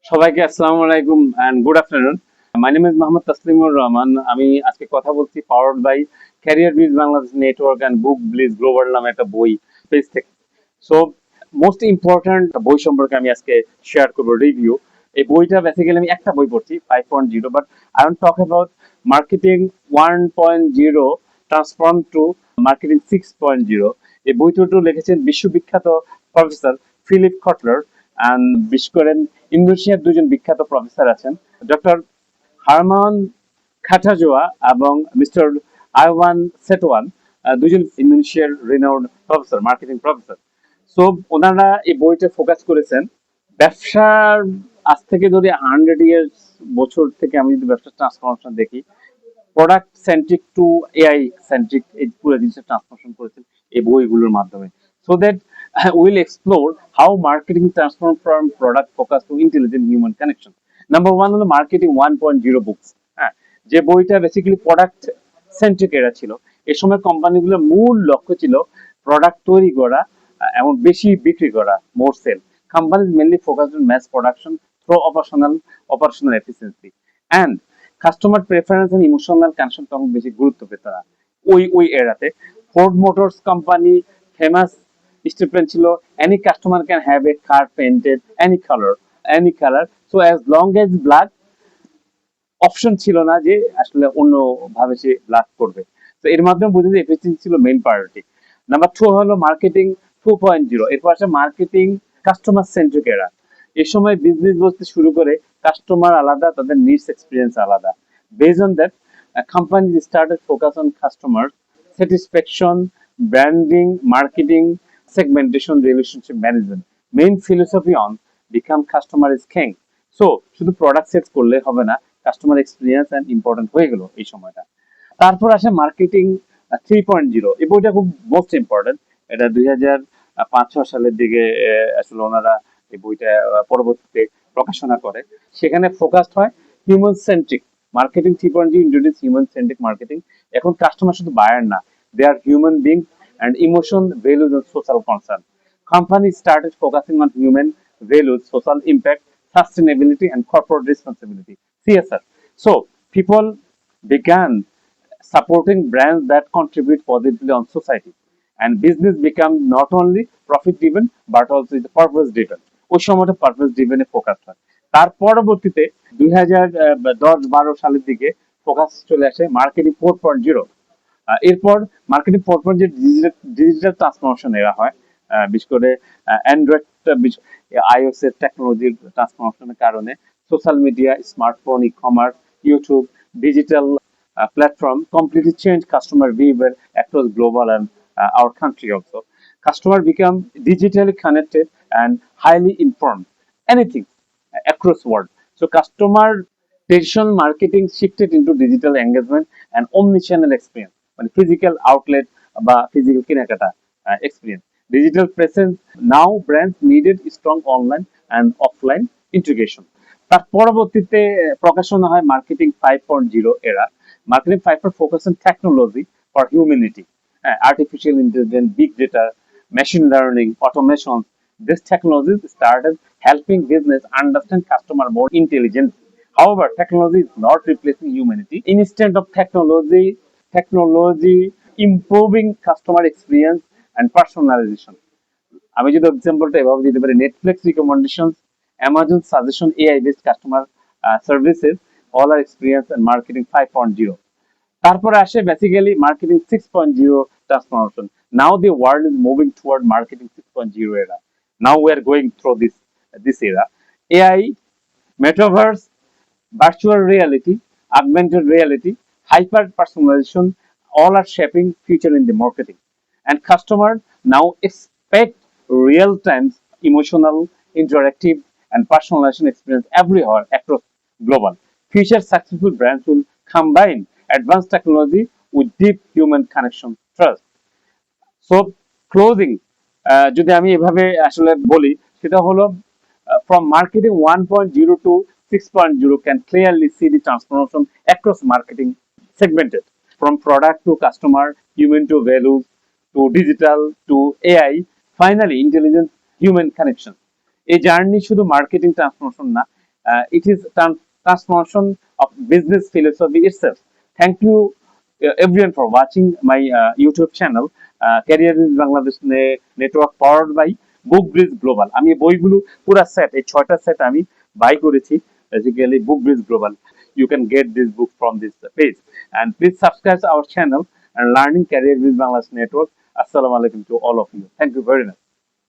সবাইকে আসসালামু আলাইকুম and good afternoon. My name is Mohammad Taslimur Rahman. আমি আজকে কথা বলছি powered by career biz Bangladesh network and book bliss global নামে একটা বই পেজ থেকে। সো মোস্ট ইম্পর্ট্যান্ট বই সম্পর্কে আমি আজকে শেয়ার করবো রিভিউ। এই বইটা বেসিক্যালি আমি একটা বই পড়ছি 5.0, but I want talk about marketing 1.0 transform to marketing 6.0। এই বইটা লিখেছেন বিশ্ববিখ্যাত প্রফেসর ফিলিপ কটলার। অ্যান্ড বিশেষ করে ইন্দোনেশিয়ার দুজন বিখ্যাত প্রফেসর আছেন, ডক্টর হারমান খাটাজোয়া এবং মিস্টার আইওয়ান সেটোয়ান। দুজন ইন্দোনেশিয়ার renowned professor, marketing professor. So ওনারা এই বইটা ফোকাস করেছেন ব্যবসার। আজ থেকে যদি 100 ইয়ার্স বছর থেকে আমি যদি ব্যবসার ট্রান্সফরমেশন দেখি, product centric to AI centric, এই পুরো জিনিসটা ট্রান্সফরমেশন করেছেন এই বইগুলোর মাধ্যমে। So that will explore how marketing transform from product focus to intelligent human connection. Number one হলো মার্কেটিং 1.0 বুকস। হ্যাঁ, যে বইটা বেসিক্যালি প্রোডাক্ট সেন্ট্রিক এরা ছিল। এ সময় কোম্পানিগুলোর মূল লক্ষ্য ছিল প্রোডাক্ট তৈরি করা এবং বেশি বিক্রি করা, মোর sell. Companies mainly focused on mass production through operational efficiency and customer preference and emotional connection তখন বেশি গুরুত্ব পেত না ওই এরাতে। Ford motors company famous statement ছিল, any customer can have a car painted any colour so as long as black. Option ছিল না যে আসলে অন্য ভাবে সে ব্ল্যাক করবে। তো এর মাধ্যমে বুঝে যে এফিসিয়েন্সি ছিল মেইন প্রায়োরিটি। নাম্বার টু হলো মার্কেটিং 2.0। এরপর আসে মার্কেটিং কাস্টমার সেন্ট্রিক এরা। এ সময় বিজনেস বলতে শুরু করে কাস্টমার আলাদা, তাদের নিডস এক্সপিরিয়েন্স আলাদা। Based on that, companies started focus on customer satisfaction, branding, marketing, segmentation, relationship management. Main philosophy on become customer is king. So শুধু প্রোডাক্ট সেট করলে হবে না, কাস্টমার এক্সপিরিয়েন্স এন্ড ইম্পর্টেন্ট হয়ে গেল এই সময়টা। তারপর আসে মার্কেটিং 3.0। এই বইটা খুব মোস্ট ইম্পর্টেন্ট। এটা 2005-6 সালের দিকে আসলে ওনারা এই বইটা পরবর্তীতে প্রকাশনা করে। সেখানে ফোকাসড হয় human centric marketing. 3.0 introduce human centric marketing. এখন কাস্টমার শুধু বায়ার না, they are human being and emotion, values and social concern. Companies started focusing on human values, social impact, sustainability and corporate responsibility, CSR. So people began supporting brands that contribute positively on society, and business become not only profit driven but also the purpose driven. ওই সময়টা purpose ড্রিভেনে focus হয়। তার পরবর্তীতে 2010-12 সালের দিকে focus চলে আসে marketing 4.0। এরপর মার্কেটিং 4.0 ডিজিটাল ট্রান্সফরমেশন এরা হয়। বিশেষ করে অ্যান্ড্রয়েড, আইওএস এর টেকনোলজির ট্রান্সফরমেশনের কারণে social media, smartphone, e commerce, YouTube, digital platform completely changed customer behavior across global and our country also. Customer become digitally connected and highly informed. Anything across world. So customer traditional marketing shifted into digital engagement and omni-channel experience, মানে physical outlet বা physical কেনাকাটা experience. Digital presence, now brands needed strong online and offline integration. তার পরবর্তীতে প্রকাশনা হয় marketing 5.0 এরা। Marketing 5 focus on technology for humanity, artificial intelligence, big data, machine learning, automation. These technologies started helping business understand customer more intelligently. However, technology is not replacing humanity. Instead of technology improving customer experience and personalization. আমি যদি এক্সাম্পলটা এভাবে দিতে পারি, Netflix recommendation, Amazon suggestion, AI based customer services, all are experience and marketing 5.0। তারপরে আসে basically marketing 6.0 transformation. Now the world is moving toward marketing 6.0 era. Now we are going through this era. AI, metaverse, virtual reality, augmented reality, hyper personalization, all are shaping future in the marketing. And customers now expect real time, emotional, interactive, and personalization experience everywhere across global. Future successful brands will combine advanced technology with deep human connection, trust. So closing যদি আমি এভাবে আসলে বলি, সেটা হলো from marketing 1.0 to 6.0 can clearly see the transformation across marketing segmented from product to customer, human to values, to digital to AI, finally intelligence, human connection. এই journey শুধু marketing transformation না, It is transformation of business philosophy itself. Thank you everyone for watching my YouTube channel, Career in Bangladesh Network powered by Book Breeze Global. আমি এই বইগুলো পুরা set, এই 6টা set আমি বাই করেছি basically Book Breeze Global. You can get this book from this page. And please subscribe our channel and learning Career with Bangladesh Network. Assalamu alaikum to all of you. Thank you very much.